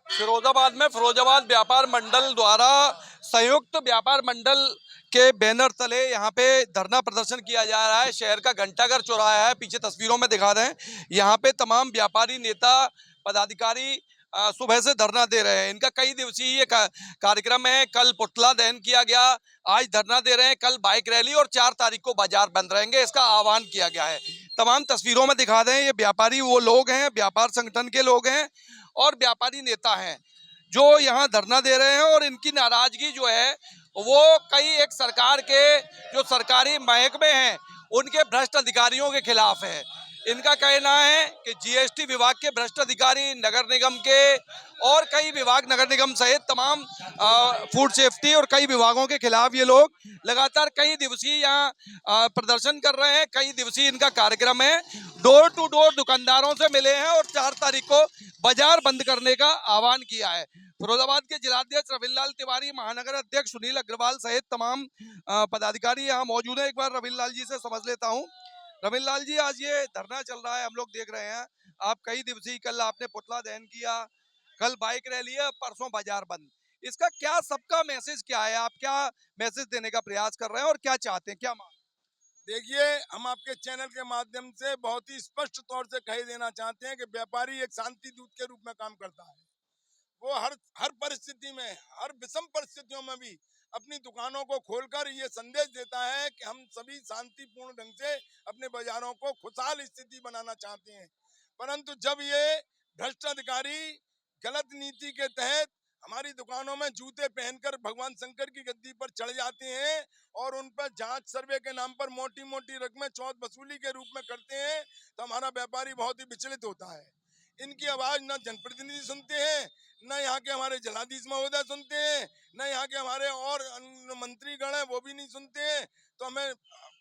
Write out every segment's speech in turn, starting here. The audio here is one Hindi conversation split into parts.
फिरोजाबाद में फिरोजाबाद व्यापार मंडल द्वारा संयुक्त व्यापार मंडल के बैनर तले यहाँ पे धरना प्रदर्शन किया जा रहा है। शहर का घंटाघर चौराहा है, पीछे तस्वीरों में दिखा रहे हैं। यहाँ पे तमाम व्यापारी नेता पदाधिकारी सुबह से धरना दे रहे हैं। इनका कई दिवसीय ये कार्यक्रम है। कल पुतला दहन किया गया, आज धरना दे रहे हैं, कल बाइक रैली और 4 तारीख को बाजार बंद रहेंगे, इसका आह्वान किया गया है। तमाम तस्वीरों में दिखा रहे हैं, ये व्यापारी वो लोग हैं, व्यापार संगठन के लोग हैं और व्यापारी नेता हैं जो यहाँ धरना दे रहे हैं। और इनकी नाराजगी जो है वो कई एक सरकार के जो सरकारी महकमे हैं उनके भ्रष्ट अधिकारियों के खिलाफ है। इनका कहना है कि जीएसटी विभाग के भ्रष्ट अधिकारी, नगर निगम के और कई विभाग, नगर निगम सहित तमाम फूड सेफ्टी और कई विभागों के खिलाफ ये लोग लगातार कई दिवसीय यहाँ प्रदर्शन कर रहे हैं। कई दिवसीय इनका कार्यक्रम है। डोर टू डोर दुकानदारों से मिले हैं और 4 तारीख को बाजार बंद करने का आह्वान किया है। फिरोजाबाद के जिलाध्यक्ष रविलाल तिवारी, महानगर अध्यक्ष सुनील अग्रवाल सहित तमाम पदाधिकारी यहाँ मौजूद है। एक बार रविलाल जी से समझ लेता हूँ। रविलाल जी, आज ये धरना चल रहा है, हम लोग देख रहे हैं। आप कई दिवसीय, कल आपने पुतला दहन किया, कल बाइक रैली है, परसों बाजार बंद। इसका क्या, सबका मैसेज क्या है? आप क्या मैसेज देने का प्रयास कर रहे हैं और क्या चाहते हैं, क्या मांग? देखिए, हम आपके चैनल के माध्यम से बहुत ही स्पष्ट तौर से कह देना चाहते हैं कि व्यापारी एक शांति दूत के रूप में काम करता है। वो हर हर परिस्थिति में, हर विषम परिस्थितियों में भी अपनी दुकानों को खोलकर ये संदेश देता है कि हम सभी शांतिपूर्ण ढंग से अपने बाजारों को खुशहाल स्थिति बनाना चाहते हैं। परंतु जब ये भ्रष्ट अधिकारी गलत नीति के तहत हमारी दुकानों में जूते पहनकर भगवान शंकर की गद्दी पर चढ़ जाते हैं और उन पर जांच सर्वे के नाम पर मोटी मोटी रकमें चौथ वसूली के रूप में करते हैं, तो हमारा व्यापारी बहुत ही विचलित होता है। इनकी आवाज न जनप्रतिनिधि सुनते हैं, न यहाँ के हमारे जिलाधीश महोदय सुनते हैं, न यहाँ के हमारे और मंत्रीगण हैं वो भी नहीं सुनते हैं। तो हमें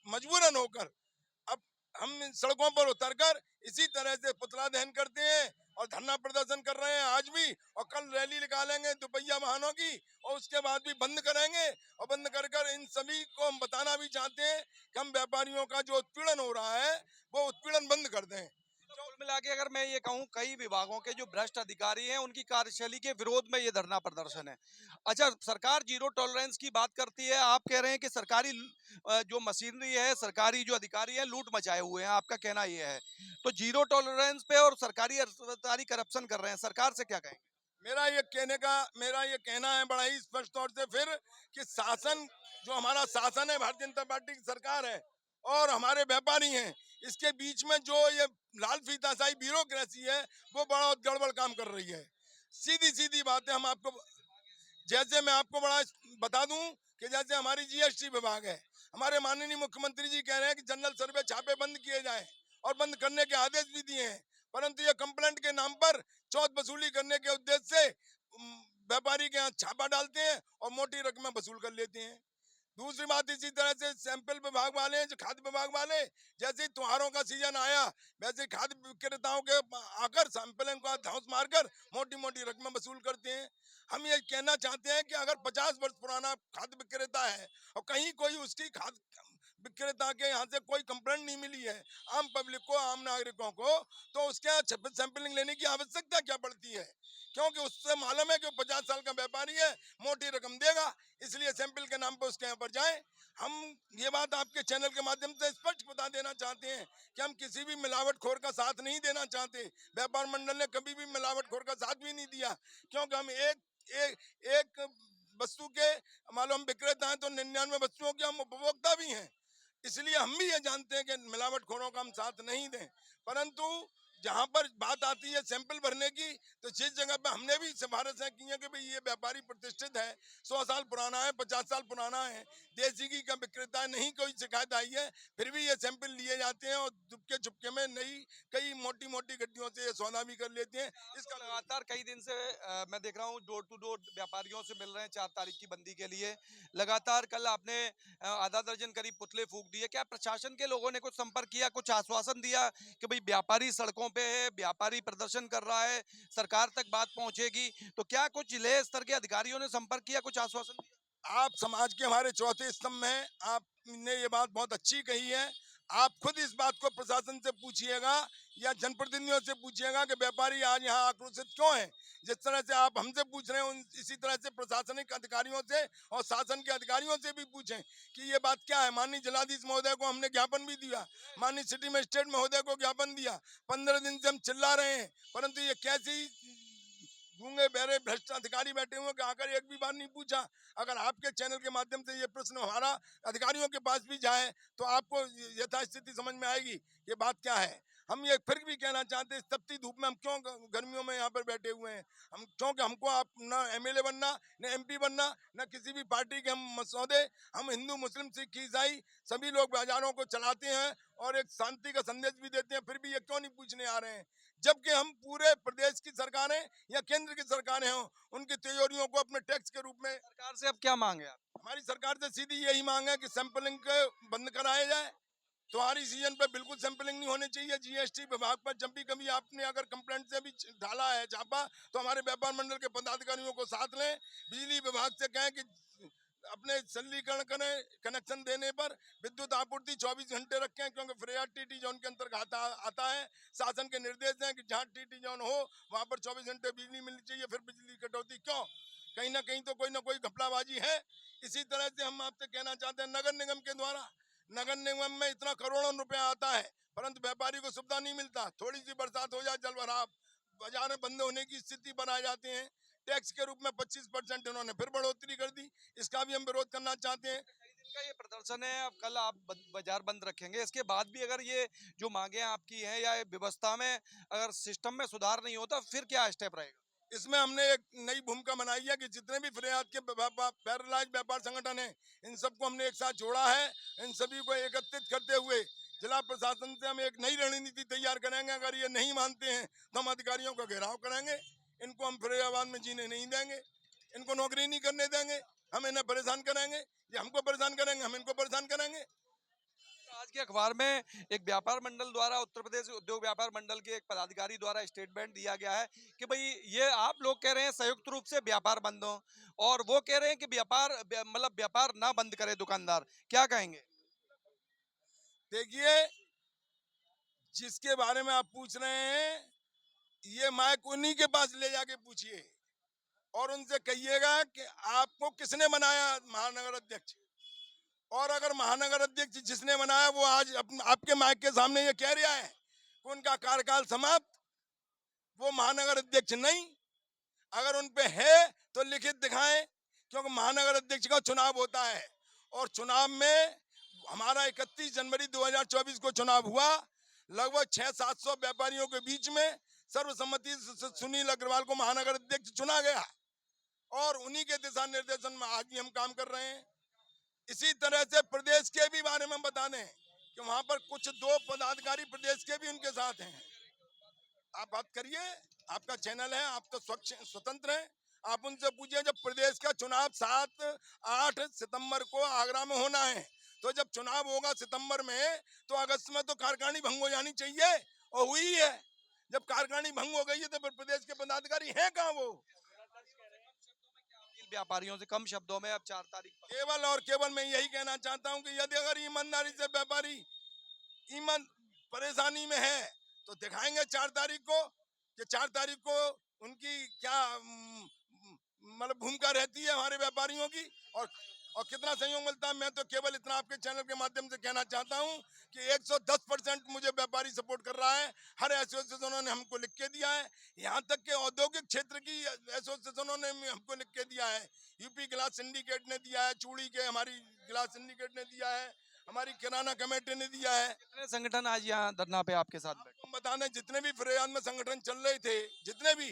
मजबूरन होकर अब हम सड़कों पर उतरकर इसी तरह से पुतला दहन करते हैं और धरना प्रदर्शन कर रहे हैं आज भी, और कल रैली निकालेंगे दुपहिया वाहनों की और उसके बाद भी बंद करेंगे। और बंद कर कर इन सभी को हम बताना भी चाहते हैं कि हम व्यापारियों का जो उत्पीड़न हो रहा है वो उत्पीड़न बंद कर दें। कुल मिला के अगर मैं ये कहूँ, कई विभागों के जो भ्रष्ट अधिकारी हैं उनकी कार्यशैली के विरोध में ये धरना प्रदर्शन है। अच्छा, सरकार जीरो टॉलरेंस की बात करती है, आप कह रहे हैं कि सरकारी जो मशीनरी है, सरकारी जो अधिकारी है लूट मचाए हुए हैं, आपका कहना ये है। तो जीरो टॉलरेंस पे और सरकारी अधिकारी करप्शन कर रहे हैं, सरकार से क्या कहेंगे? मेरा ये कहना है बड़ा ही स्पष्ट तौर से फिर कि शासन, जो हमारा शासन है, भारतीय जनता पार्टी की सरकार है और हमारे व्यापारी हैं, इसके बीच में जो ये लाल फीताशाही ब्यूरोक्रेसी है वो बड़ा गड़बड़ काम कर रही है। सीधी सीधी बातें हम आपको, जैसे मैं आपको बड़ा बता दूं कि जैसे हमारी जीएसटी विभाग है, हमारे माननीय मुख्यमंत्री जी कह रहे हैं कि जनरल सर्वे छापे बंद किए जाएं और बंद करने के आदेश भी दिए हैं, परंतु ये कंप्लेंट के नाम पर चौथ वसूली करने के उद्देश्य से व्यापारी के यहाँ छापा डालते हैं और मोटी रकमें वसूल कर लेते हैं। दूसरी बात, इसी तरह से सैंपल विभाग वाले, जो खाद्य विभाग वाले, जैसे ही त्योहारों का सीजन आया वैसे ही खाद्य विक्रेताओं के आकर सैंपलिंग का धौंस मारकर मोटी मोटी रकमें वसूल करते हैं। हम ये कहना चाहते हैं कि अगर 50 वर्ष पुराना खाद्य विक्रेता है और कहीं कोई उसकी खाद्य विक्रेता के यहाँ से कोई कंप्लेंट नहीं मिली है आम पब्लिक को, आम नागरिकों को, तो उसके यहाँ सैंपलिंग लेने की आवश्यकता क्या पड़ती है? क्योंकि उससे मालूम है कि 50 साल का व्यापारी है, मोटी रकम देगा, इसलिए सैंपल के नाम पर उसके यहाँ पर जाए। हम ये बात आपके चैनल के माध्यम से स्पष्ट बता देना चाहते हैं कि हम किसी भी मिलावटखोर का साथ नहीं देना चाहते। व्यापार मंडल ने कभी भी मिलावटखोर का साथ भी नहीं दिया, क्योंकि हम एक वस्तु के मालूम विक्रेता हैं तो 99 वस्तुओं के हम उपभोक्ता भी हैं। इसलिए हम भी ये जानते हैं कि मिलावटखोरों का हम साथ नहीं दें, परंतु जहां पर बात आती है सैंपल भरने की, तो जिस जगह पे हमने भी सिफारिशें की हैं कि भाई ये व्यापारी प्रतिष्ठित है, 100 साल पुराना है, 50 साल पुराना है, देसी घी का विक्रेता है, नहीं कोई शिकायत आई है, फिर भी ये सैंपल लिए जाते हैं और दुबके चुपके में नई कई मोटी मोटी गड्डियों से ये सौदा भी कर लेते हैं। इसका लगातार कई दिन से मैं देख रहा हूँ डोर टू डोर व्यापारियों से मिल रहे हैं 4 तारीख की बंदी के लिए। लगातार कल आपने आधा दर्जन करीब पुतले फूंक दिए। क्या प्रशासन के लोगों ने कुछ संपर्क किया, कुछ आश्वासन दिया कि भाई व्यापारी सड़कों पे है, व्यापारी प्रदर्शन कर रहा है, सरकार तक बात पहुंचेगी? तो क्या कुछ जिले स्तर के अधिकारियों ने संपर्क किया, कुछ आश्वासन दिया? आप समाज के हमारे चौथे स्तंभ में, आपने ये बात बहुत अच्छी कही है। आप खुद इस बात को प्रशासन से पूछिएगा, या जनप्रतिनिधियों से पूछिएगा कि व्यापारी आज यहाँ आक्रोशित क्यों हैं। जिस तरह से आप हमसे पूछ रहे हैं इसी तरह से प्रशासनिक अधिकारियों से और शासन के अधिकारियों से भी पूछें कि ये बात क्या है। माननीय जिलाधीश महोदय को हमने ज्ञापन भी दिया, माननीय सिटी मजिस्ट्रेट महोदय को ज्ञापन दिया। 15 दिन से हम चिल्ला रहे हैं, परंतु ये कैसी गूंगे बहरे भ्रष्ट अधिकारी बैठे हुए कि आकर एक भी बार नहीं पूछा। अगर आपके चैनल के माध्यम से ये प्रश्न हमारा अधिकारियों के पास भी जाए तो आपको यथास्थिति समझ में आएगी ये बात क्या है। हम ये फिर भी कहना चाहते हैं, तपती धूप में हम क्यों गर्मियों में यहाँ पर बैठे हुए हैं। हम क्योंकि हमको आप न एमएलए बनना, न एमपी बनना, न किसी भी पार्टी के हम मसौदे। हम हिंदू, मुस्लिम, सिख, ईसाई सभी लोग बाजारों को चलाते हैं और एक शांति का संदेश भी देते हैं। फिर भी ये क्यों नहीं पूछने आ रहे हैं, जबकि हम पूरे प्रदेश की सरकारें या केंद्र की सरकारें हों उनकी तिजोरियों को अपने टैक्स के रूप में। सरकार से अब क्या मांगे आप? हमारी सरकार से सीधी यही मांग है कि सैंपलिंग बंद कराया जाए। त्योहारी सीजन पे बिल्कुल सैंपलिंग नहीं होनी चाहिए। जीएसटी विभाग पर जब भी कभी आपने अगर कंप्लेंट से भी डाला है छापा तो हमारे व्यापार मंडल के पदाधिकारियों को साथ लें। बिजली विभाग से कहें कि अपने सरलीकरण करें, कनेक्शन देने पर विद्युत आपूर्ति 24 घंटे रखें, क्योंकि फ्रेया टीटी जोन के अंतर्गत आता है। शासन के निर्देश हैं कि जहाँ टीटी जोन हो वहां पर 24 घंटे बिजली मिलनी चाहिए। फिर बिजली कटौती क्यों? कहीं ना कहीं तो कोई ना कोई घपलाबाजी है। इसी तरह से हम आपसे कहना चाहते हैं, नगर निगम के द्वारा, नगर निगम में इतना करोड़ों रुपया आता है परंतु व्यापारी को सुविधा नहीं मिलता। थोड़ी सी बरसात हो जाए, जल भराव, बाजार बंद होने की स्थिति बना जाती है। टैक्स के रूप में 25% इन्होंने फिर बढ़ोतरी कर दी। इसका भी हम विरोध करना चाहते हैं। का ये प्रदर्शन है, अब कल आप बाजार बंद रखेंगे, इसके बाद भी अगर ये जो मांगे आपकी हैं या व्यवस्था में अगर सिस्टम में सुधार नहीं होता फिर क्या स्टेप रहेगा? इसमें हमने एक नई भूमिका बनाई है कि जितने भी फरियाद के पैरालाइज व्यापार संगठन है इन सबको हमने एक साथ जोड़ा है। इन सभी को एकत्रित करते हुए जिला प्रशासन से हम एक नई रणनीति तैयार करेंगे। अगर ये नहीं मानते हैं तो हम अधिकारियों का घेराव करेंगे। इनको हम फरियाबाद में जीने नहीं देंगे, इनको नौकरी नहीं करने देंगे। हम इन्हें परेशान करेंगे, ये हमको परेशान करेंगे, हम इनको परेशान करेंगे। आज के अखबार में एक व्यापार मंडल द्वारा, उत्तर प्रदेश उद्योग व्यापार मंडल के एक पदाधिकारी द्वारा स्टेटमेंट दिया गया है कि भाई ये आप लोग कह रहे हैं संयुक्त रूप से व्यापार बंद हो और वो कह रहे हैं कि मतलब व्यापार ना बंद करे दुकानदार, क्या कहेंगे? देखिए, जिसके बारे में आप पूछ रहे हैं ये माइक उन्हीं के पास ले जाके पूछिए और उनसे कहिएगा कि आपको किसने बनाया महानगर अध्यक्ष। और अगर महानगर अध्यक्ष जिसने बनाया वो आज आपके माइक के सामने ये कह रहा है कि उनका कार्यकाल समाप्त, वो महानगर अध्यक्ष नहीं। अगर उन पे है तो लिखित दिखाएं, क्योंकि महानगर अध्यक्ष का चुनाव होता है और चुनाव में हमारा 31 जनवरी 2024 को चुनाव हुआ। लगभग 600-700 व्यापारियों के बीच में सर्वसम्मति से सुनील अग्रवाल को महानगर अध्यक्ष चुना गया और उन्हीं के दिशा निर्देशन में आज भी हम काम कर रहे हैं। इसी तरह से प्रदेश के भी बारे में बता दें कि वहां पर कुछ 2 पदाधिकारी प्रदेश के भी उनके साथ हैं। आप बात करिए, आपका चैनल है, आप तो स्वतंत्र हैं। आप उनसे पूछिए, जब प्रदेश का चुनाव 7-8 सितंबर को आगरा में होना है तो जब चुनाव होगा सितंबर में तो अगस्त में तो कार्यकारिणी भंग हो जानी चाहिए और हुई है। जब कार्यकारिणी भंग हो गई है तो फिर प्रदेश के पदाधिकारी हैं कहाँ? वो व्यापारियों से कम शब्दों में अब 4 तारीख केवल और केवल मैं यही कहना चाहता हूं कि यदि अगर ईमानदारी से व्यापारी ईमान परेशानी में है तो दिखाएंगे 4 तारीख को कि 4 तारीख को उनकी क्या मतलब भूमिका रहती है हमारे व्यापारियों की और कितना सहयोग मिलता है। मैं तो केवल इतना आपके चैनल के माध्यम से कहना चाहता हूं कि 110% मुझे व्यापारी सपोर्ट कर रहा है। हर एसोसिएशनों ने हमको लिख के दिया है, यहाँ तक के औद्योगिक क्षेत्र की एसोसिएशनों ने हमको लिख के दिया है। यूपी गिलास सिंडिकेट ने दिया है, चूड़ी के हमारी गिलास सिंडिकेट ने दिया है, हमारी किराना कमेटी ने दिया है। कितने संगठन आज यहाँ धरना पे आपके साथ बैठे? आपको बता दें, जितने भी फरियाद में संगठन चल रहे थे, जितने भी,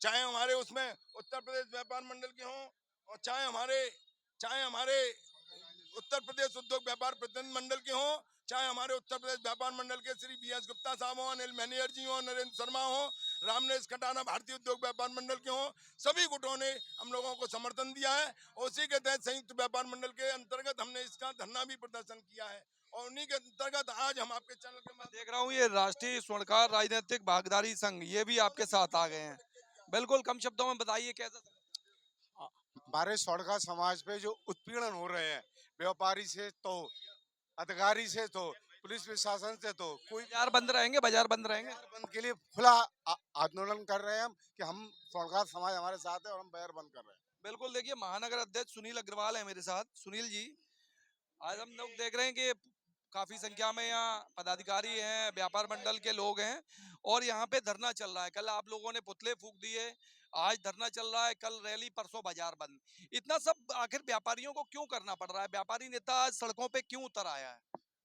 चाहे हमारे उसमें उत्तर प्रदेश व्यापार मंडल के हों और चाहे हमारे उत्तर प्रदेश उद्योग व्यापार प्रतिनिधि मंडल के हों, चाहे हमारे उत्तर प्रदेश व्यापार मंडल के श्री BS गुप्ता साहब हों, अनिल मैनेजर जी हों, नरेंद्र शर्मा हों, रामनेश खटाना भारतीय उद्योग व्यापार मंडल के हों, सभी गुटों ने हम लोगों को समर्थन दिया है। उसी के तहत संयुक्त व्यापार मंडल के अंतर्गत हमने इसका धरना भी प्रदर्शन किया है और उन्हीं के अंतर्गत आज हम आपके चैनल के माध्यम देख रहा हूँ ये राष्ट्रीय स्वर्णकार राजनीतिक भागीदारी संघ ये भी आपके साथ आ गए हैं। बिल्कुल कम शब्दों में बताइए कैसा? हमारे स्वर्णकार समाज पे जो उत्पीड़न हो रहे हैं व्यापारी से तो अधिकारी से तो पुलिस प्रशासन से तो कोई बाजार बंद रहेंगे, बाजार बंद रहेंगे। बाजार बंद के लिए खुला आंदोलन कर रहे हैं हम कि हम स्वर्णकार समाज हमारे साथ है और हम बाजार बंद कर रहे हैं। बिल्कुल, देखिए महानगर अध्यक्ष सुनील अग्रवाल है मेरे साथ। सुनील जी, आज हम लोग देख रहे हैं कि काफी संख्या में यहाँ पदाधिकारी हैं, व्यापार मंडल के लोग हैं और यहाँ पे धरना चल रहा है। कल आप लोगों ने पुतले फूंक दिए, आज धरना चल रहा है, कल रैली, परसों बाजार बंद। इतना सब आखिर व्यापारियों को क्यों करना पड़ रहा है? व्यापारी नेता आज सड़कों पे क्यों उतर आया है?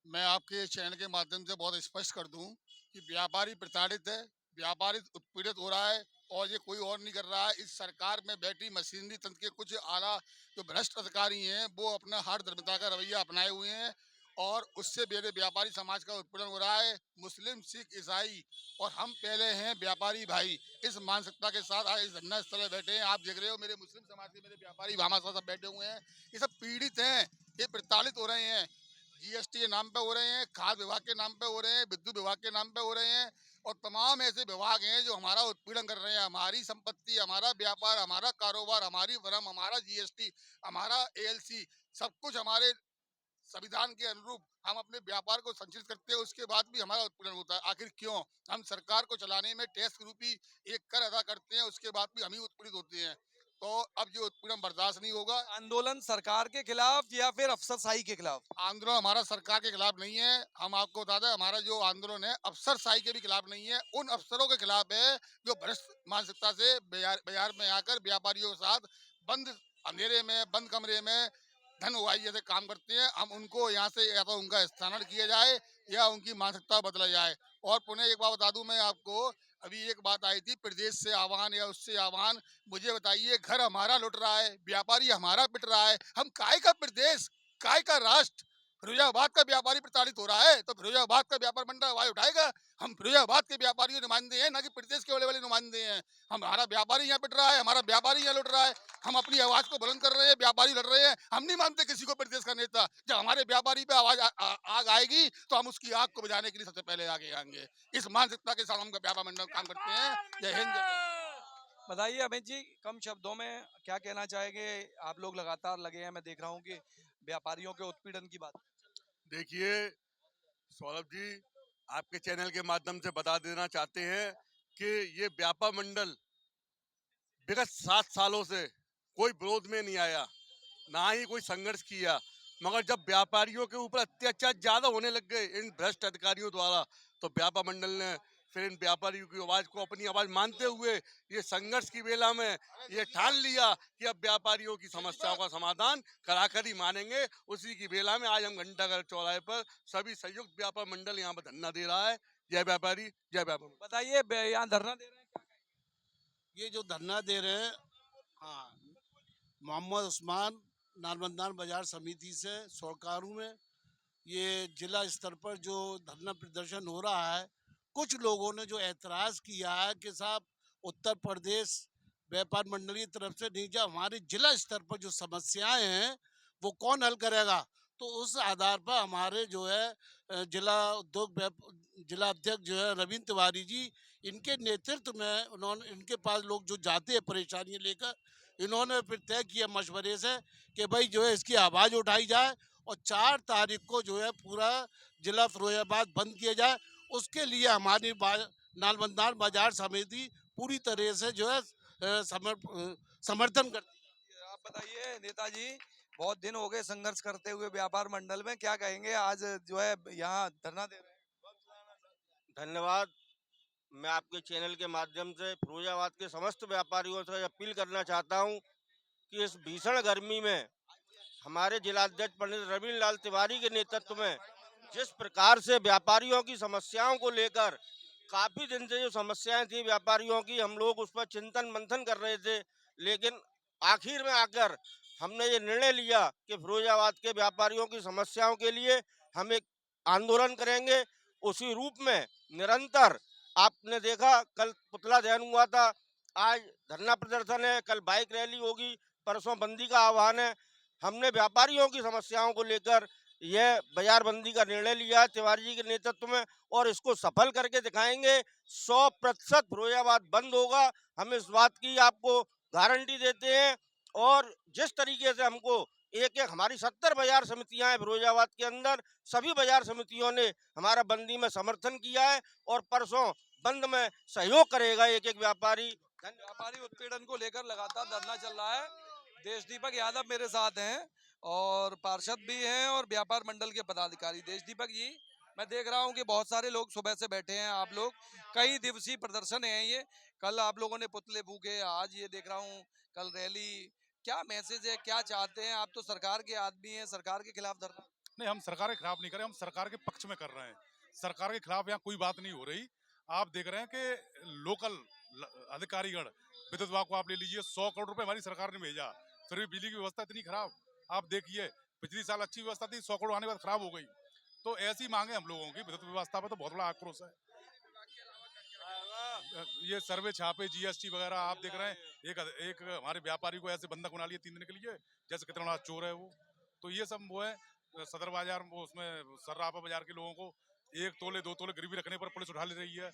मैं आपके चैनल के माध्यम से बहुत स्पष्ट कर दूं कि व्यापारी प्रताड़ित है, व्यापारी उत्पीड़ित हो रहा है और ये कोई और नहीं कर रहा है। इस सरकार में बैठी मशीनरी तंत्र के कुछ आला जो भ्रष्ट अधिकारी हैं वो अपना हार धर्मता का रवैया अपनाए हुए हैं और उससे मेरे व्यापारी समाज का उत्पीड़न हो रहा है। मुस्लिम, सिख, ईसाई और हम पहले हैं व्यापारी भाई, इस मानसिकता के साथ आज इस धरना स्थल में बैठे हैं। आप देख रहे हो मेरे मुस्लिम समाज के मेरे व्यापारी भामा सब बैठे हुए हैं। ये सब पीड़ित हैं, ये प्रताड़ित हो रहे हैं। जीएसटी के नाम पे हो रहे हैं, खाद्य विभाग के नाम पे हो रहे हैं, विद्युत विभाग के नाम पे हो रहे हैं और तमाम ऐसे विभाग हैं जो हमारा उत्पीड़न कर रहे हैं। हमारी संपत्ति, हमारा व्यापार, हमारा कारोबार, हमारी फर्म, हमारा जीएसटी, हमारा एएलसी, सब कुछ हमारे संविधान के अनुरूप हम अपने व्यापार को संचालित करते हैं, उसके बाद भी हमारा उत्पीड़न होता है। आखिर क्यों? हम सरकार को चलाने में टैक्स रूपी एक कर अदा करते हैं, उसके बाद भी हम ही उत्पीड़ित होते हैं। तो अब ये उत्पीड़न बर्दाश्त नहीं होगा। आंदोलन सरकार के खिलाफ या फिर अफसरशाही के खिलाफ? आंदोलन हमारा सरकार के खिलाफ नहीं है। हम आपको बता दें हमारा जो आंदोलन है अफसरशाही के भी खिलाफ नहीं है, उन अफसरों के खिलाफ है जो भ्रष्ट मानसिकता से बाजार में आकर व्यापारियों के साथ बंद अंधेरे में, बंद कमरे में धन उगाही जैसे काम करते हैं। हम उनको यहाँ से या तो उनका स्थानांतरण किया जाए या उनकी मानसिकता बदला जाए। और पुनः एक बात बता दूं मैं आपको, अभी एक बात आई थी प्रदेश से आह्वान या उससे आह्वान। मुझे बताइए, घर हमारा लुट रहा है, व्यापारी हमारा पिट रहा है, हम काय का प्रदेश, काय का राष्ट्र? फिरोजाबाद का व्यापारी प्रताड़ित हो रहा है तो फिरोजाबाद का व्यापार मंडल आवाज उठाएगा। हम फिरोजाबाद के व्यापारियों नुमाइंदे हैं, ना कि प्रदेश के वाले नुमाइंदे हैं। हमारा व्यापारी यहाँ पिट रहा है, हमारा व्यापारी यहाँ लुट रहा है, हम अपनी आवाज को बुलंद कर रहे हैं, व्यापारी लड़ रहे हैं। हम नहीं मानते किसी को प्रदेश का नेता। जब हमारे व्यापारी पे आवाज आग आएगी तो हम उसकी आग को बुझाने के लिए सबसे पहले आगे आएंगे। इस मानसिकता के साथ हम व्यापार मंडल काम करते हैं। जय हिंद, जय भारत। बताइए अमित जी, कम शब्दों में क्या कहना चाहेंगे? आप लोग लगातार लगे हैं, मैं देख रहा हूँ कि व्यापारियों के उत्पीड़न की बात। देखिए सौरभ जी, आपके चैनल के माध्यम से बता देना चाहते हैं कि ये व्यापार मंडल विगत 7 सालों से कोई विरोध में नहीं आया, ना ही कोई संघर्ष किया, मगर जब व्यापारियों के ऊपर अत्याचार ज्यादा होने लग गए इन भ्रष्ट अधिकारियों द्वारा, तो व्यापार मंडल ने फिर इन व्यापारियों की आवाज को अपनी आवाज मानते हुए ये संघर्ष की बेला में ये ठान लिया कि अब व्यापारियों की समस्याओं का समाधान कराकर ही मानेंगे। उसी की बेला में आज हम घंटाघर चौराहे पर सभी संयुक्त व्यापार मंडल यहाँ पर धरना दे रहा है। जय व्यापारी, जय व्यापार। बताइए, यहाँ धरना दे रहे हैं, क्या कहेंगे? ये जो धरना दे रहे हैं, हाँ, मोहम्मद उस्मान नालबंदान बाजार समिति से सोरकारू में ये जिला स्तर पर जो धरना प्रदर्शन हो रहा है, कुछ लोगों ने जो ऐतराज़ किया है कि साहब उत्तर प्रदेश व्यापार मंडल की तरफ से नहीं, जब हमारे जिला स्तर पर जो समस्याएं हैं वो कौन हल करेगा? तो उस आधार पर हमारे जो है जिला अध्यक्ष जो है रविंद्र तिवारी जी, इनके नेतृत्व में उन्होंने, इनके पास लोग जो जाते हैं परेशानियां लेकर, इन्होंने फिर तय किया मशवरे से कि भाई जो है इसकी आवाज़ उठाई जाए और 4 तारीख को जो है पूरा जिला फिरोजाबाद बंद किया जाए। उसके लिए हमारी नालबंदान बाजार समिति पूरी तरह से जो है समर्थन करती है। आप बताइए नेताजी, बहुत दिन हो गए संघर्ष करते हुए व्यापार मंडल में, क्या कहेंगे? आज जो है यहाँ धरना दे रहे हैं। धन्यवाद। मैं आपके चैनल के माध्यम से फिरोजाबाद के समस्त व्यापारियों से अपील करना चाहता हूं कि इस भीषण गर्मी में हमारे जिलाध्यक्ष पंडित रविंद्र लाल तिवारी के नेतृत्व में जिस प्रकार से व्यापारियों की समस्याओं को लेकर, काफी दिन से जो समस्याएं थी व्यापारियों की, हम लोग उस पर चिंतन मंथन कर रहे थे, लेकिन आखिर में आकर हमने ये निर्णय लिया कि फिरोजाबाद के व्यापारियों की समस्याओं के लिए हम एक आंदोलन करेंगे। उसी रूप में निरंतर आपने देखा, कल पुतला दहन हुआ था, आज धरना प्रदर्शन है, कल बाइक रैली होगी, परसों बंदी का आह्वान है। हमने व्यापारियों की समस्याओं को लेकर यह बाजार बंदी का निर्णय लिया है तिवारी जी के नेतृत्व में और इसको सफल करके दिखाएंगे। 100% फिरोजाबाद बंद होगा, हम इस बात की आपको गारंटी देते हैं। और जिस तरीके से हमको एक एक हमारी 70 बाजार समितियां हैं फिरोजाबाद के अंदर, सभी बाजार समितियों ने हमारा बंदी में समर्थन किया है और परसों बंद में सहयोग करेगा एक एक व्यापारी। व्यापारी उत्पीड़न को लेकर लगातार धरना चल रहा है। देश दीपक यादव मेरे साथ हैं और पार्षद भी हैं और व्यापार मंडल के पदाधिकारी। देश दीपक जी, मैं देख रहा हूं कि बहुत सारे लोग सुबह से बैठे हैं। आप लोग कई दिवसीय प्रदर्शन है ये, कल आप लोगों ने पुतले फूके, आज ये देख रहा हूँ कल रैली। क्या मैसेज है, क्या चाहते हैं आप? तो सरकार के आदमी हैं, सरकार के खिलाफ धरना। नहीं, हम सरकार के खिलाफ नहीं कर रहे, हम सरकार के पक्ष में कर रहे हैं। सरकार के खिलाफ यहाँ कोई बात नहीं हो रही। आप देख रहे हैं कि लोकल अधिकारीगण, विद्युत विभाग को आप ले लीजिए, 100 करोड़ रुपए हमारी सरकार ने भेजा, फिर भी बिजली की व्यवस्था इतनी खराब। आप देखिए, पिछली साल अच्छी व्यवस्था थी, 100 करोड़ आने के बाद खराब हो गई। तो ऐसी मांगे हम लोगों की, विद्युत व्यवस्था पर तो बहुत बड़ा आक्रोश है। ये सर्वे छापे, जीएसटी वगैरह आप देख रहे हैं। एक हमारे व्यापारी को ऐसे बंधक बना लिया 3 दिन के लिए, जैसे कितना बड़ा चोर है वो। तो ये सब वो है। सदर बाजार उसमें सर्राफा बाजार के लोगों को 1 तोले 2 तोले गिरवी रखने पर पुलिस उठा ले रही है।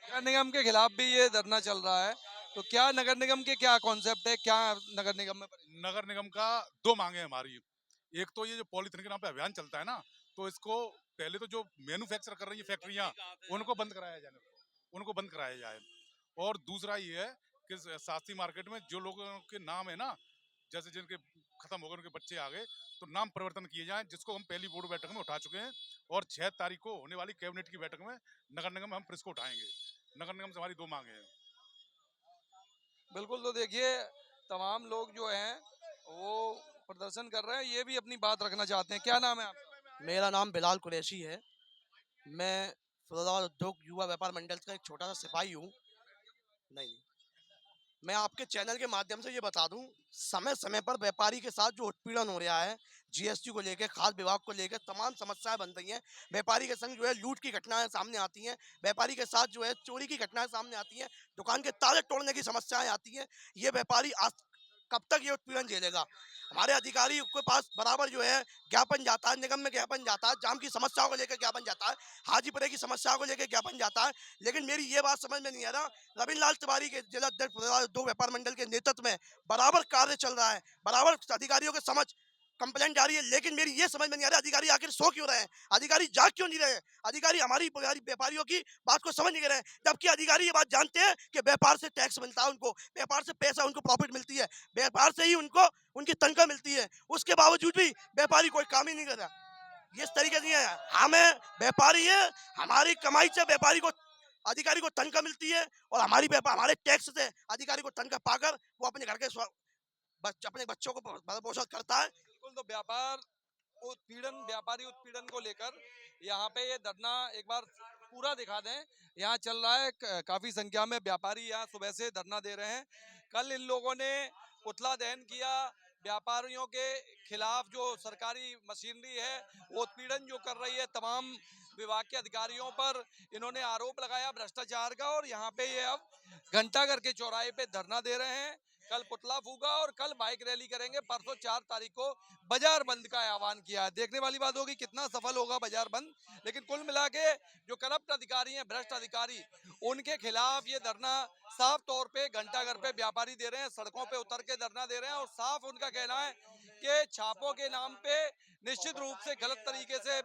नगर निगम के खिलाफ भी ये धरना चल रहा है, तो क्या नगर निगम के क्या कॉन्सेप्ट है, क्या नगर निगम में? नगर निगम का 2 मांगे हैं हमारी। एक तो ये जो पॉलीथिन के नाम पे अभियान चलता है ना, तो इसको पहले तो जो मैन्युफैक्चर कर रही है फैक्ट्रियां, उनको बंद कराया जाए, उनको बंद कराया जाए। और दूसरा ये है कि शास्त्री मार्केट में जो लोगों के नाम है ना, जैसे जिनके खत्म हो गए, उनके बच्चे आ गए, तो नाम परिवर्तन किए जाएं, जिसको हम पहली बोर्ड बैठक में उठा चुके हैं। और 6 तारीख को होने वाली कैबिनेट की बैठक में नगर निगम में हम फिर इसको उठाएंगे। नगर निगम से हमारी 2 मांगे हैं। बिल्कुल, तो देखिए तमाम लोग जो हैं वो प्रदर्शन कर रहे हैं, ये भी अपनी बात रखना चाहते हैं। क्या नाम है आपका? मेरा नाम बिलाल कुरैशी है। मैं फिरोजाबाद उद्योग युवा व्यापार मंडल का एक छोटा सा सिपाही हूँ। नहीं, मैं आपके चैनल के माध्यम से ये बता दूं, समय समय पर व्यापारी के साथ जो उत्पीड़न हो रहा है, जीएसटी को लेकर, खाद्य विभाग को लेकर तमाम समस्याएं बन रही हैं। व्यापारी के संग जो है लूट की घटनाएं सामने आती हैं, व्यापारी के साथ जो है चोरी की घटनाएं सामने आती हैं, दुकान के ताले तोड़ने की समस्याएं आती हैं। ये व्यापारी आज कब तक ये उत्पीड़न झेलेगा? हमारे अधिकारी के पास बराबर जो है ज्ञापन जाता है, निगम में ज्ञापन जाता है, जाम की समस्याओं को लेकर ज्ञापन जाता है, हाजीपुरे की समस्याओं को लेकर ज्ञापन जाता है। लेकिन मेरी ये बात समझ में नहीं आ रहा, रविंद्र लाल तिवारी के जिला अध्यक्ष 2 व्यापार मंडल के नेतृत्व में बराबर कार्य चल रहा है, बराबर अधिकारियों के समझ कंप्लेंट जारी है। लेकिन मेरी ये समझ में नहीं आ रहा, अधिकारी आखिर सो क्यों रहे हैं? अधिकारी जाग क्यों नहीं रहे हैं? अधिकारी हमारी व्यापारियों की बात को समझ नहीं रहे हैं, जबकि अधिकारी ये बात जानते हैं कि व्यापार से टैक्स मिलता है उनको, व्यापार से पैसा उनको प्रॉफिट मिलती है, व्यापार से ही उनको उनकी तनख्वाह मिलती है। उसके बावजूद भी व्यापारी कोई काम ही नहीं कर रहा। ये इस तरीके से है, हमें व्यापारी है, हमारी कमाई से व्यापारी को, अधिकारी को तनख्वाह मिलती है, और हमारे टैक्स से अधिकारी को तनख्वाह पाकर वो अपने घर के अपने बच्चों को भरण पोषण करता है। बिल्कुल, तो व्यापारी उत्पीड़न को लेकर यहाँ पे ये धरना एक बार पूरा दिखा दें। यहाँ चल रहा है, काफी संख्या में व्यापारी यहाँ सुबह से धरना दे रहे हैं। कल इन लोगों ने पुतला दहन किया, व्यापारियों के खिलाफ जो सरकारी मशीनरी है वो उत्पीड़न जो कर रही है तमाम विभाग के अधिकारियों पर, इन्होंने आरोप लगाया भ्रष्टाचार का। और यहाँ पे ये अब घंटाघर के चौराहे पे धरना दे रहे हैं। कल पुतला फूका और कल बाइक रैली करेंगे। परसों 4 तारीख को बाजार बंद का आह्वान किया है। देखने वाली बात होगी कितना सफल होगा बाजार बंद। लेकिन कुल मिला के जो करप्ट अधिकारी हैं, भ्रष्ट अधिकारी, उनके खिलाफ ये धरना साफ तौर पे घंटाघर पे व्यापारी दे रहे हैं, सड़कों पे उतर के धरना दे रहे हैं। और साफ उनका कहना है कि छापों के नाम पे निश्चित रूप से गलत तरीके से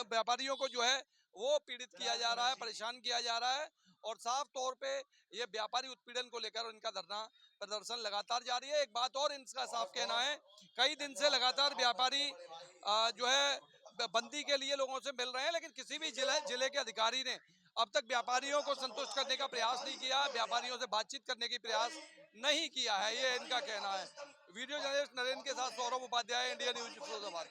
व्यापारियों को जो है वो पीड़ित किया जा रहा है, परेशान किया जा रहा है। और साफ तौर पे ये व्यापारी उत्पीड़न को लेकर इनका धरना प्रदर्शन लगातार जारी है। एक बात और इनका साफ कहना है, कई दिन से लगातार व्यापारी जो है बंदी के लिए लोगों से मिल रहे हैं, लेकिन किसी भी जिले के अधिकारी ने अब तक व्यापारियों को संतुष्ट करने का प्रयास नहीं किया, व्यापारियों से बातचीत करने की प्रयास नहीं किया है, ये इनका कहना है। वीडियो जर्नलिस्ट नरेंद्र के साथ सौरभ उपाध्याय, इंडिया न्यूज फिरोजाबाद।